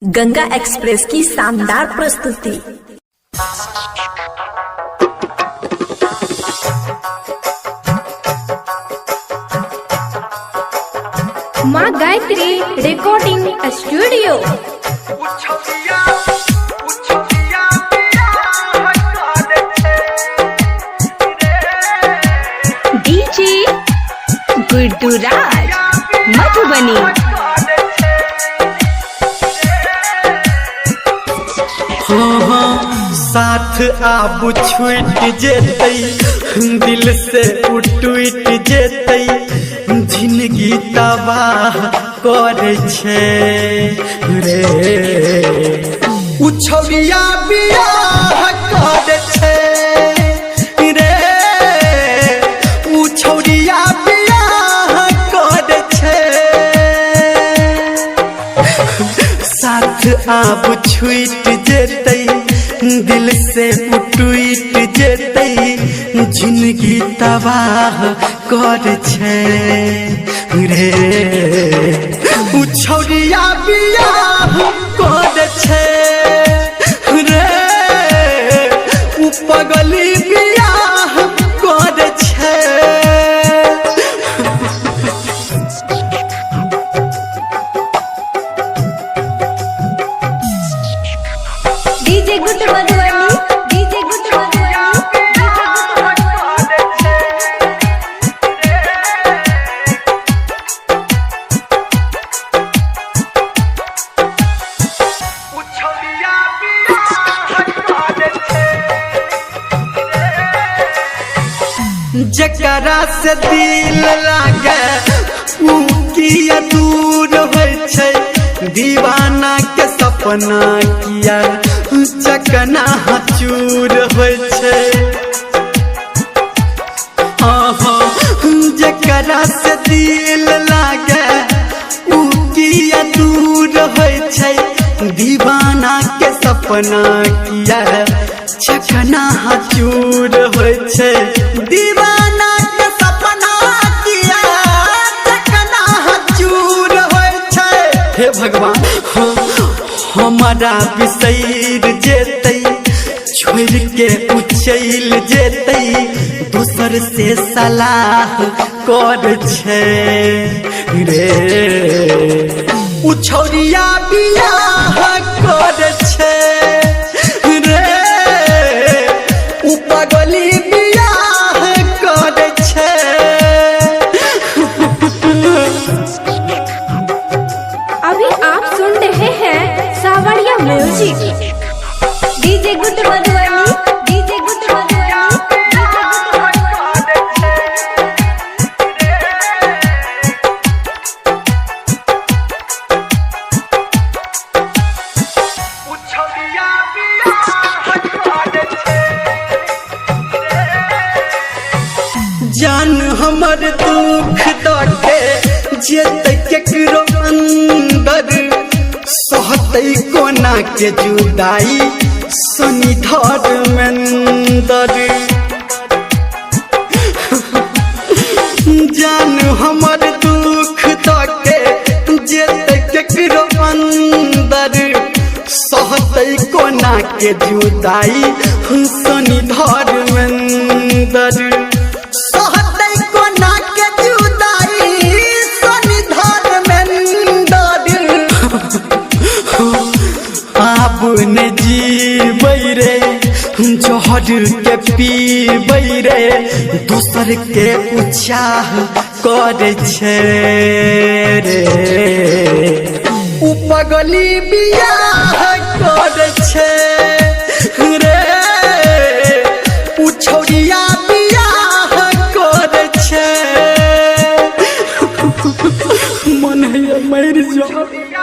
Ganga express की शानदार प्रस्तुति। माँ Gayatri recording studio. DJ Gudduraj Madhubani. साथ आब छूट जेतै, दिल से टूट जेतै, जिंदगी तबाह करे छे रे। उछौरिया बियाह करे छे रे, उछौरिया बियाह करे छे। साथ आब छूट जेतै, दिल से टूट जेतै, जिंदगी तबाह कर छे रे। उछौरिया बियाह कर छे रे, उ पगली बियाह कर छे। डीजे गुड्डू मधुबनी, डीजे गुड्डू जकरा से दिल लागे उ किया दूर होय छै, दीवाना के सपना किया चकना चूर होय छै। जकरा से दिल लागे उ किया दूर होय छै, दीवाना के सपना किया चकना चूर होय छै। दीवाना के सपना किया चकना चूर होय छै। हे भगवान, हमारा बिसैर जेतै, छोड़ के उछल जेतै, दूसर से सलाह कर छे रे। उछौरिया बियाह कर छे रे, उ पगली बियाह कर छे। अभी आप सुन रहे हैं सावरिया music. DJ Guddu Madhubani, DJ Guddu Madhubani. जान हमर दुख दके जेतै केकरो अंदर, सहतै कोना के जुदाई सनी धर्मेंदर। जान हमर दुख दके जेतै केकरो अंदर, सहतै कोना के जुदाई सनी धर्मेंदर। ने जीबै रे, जहर के पीबै रे, दूसर के उचाह करे छे रे। उ पगली बियाह करे छे रे, उछौरिया बियाह करे छे। मन है मर जा।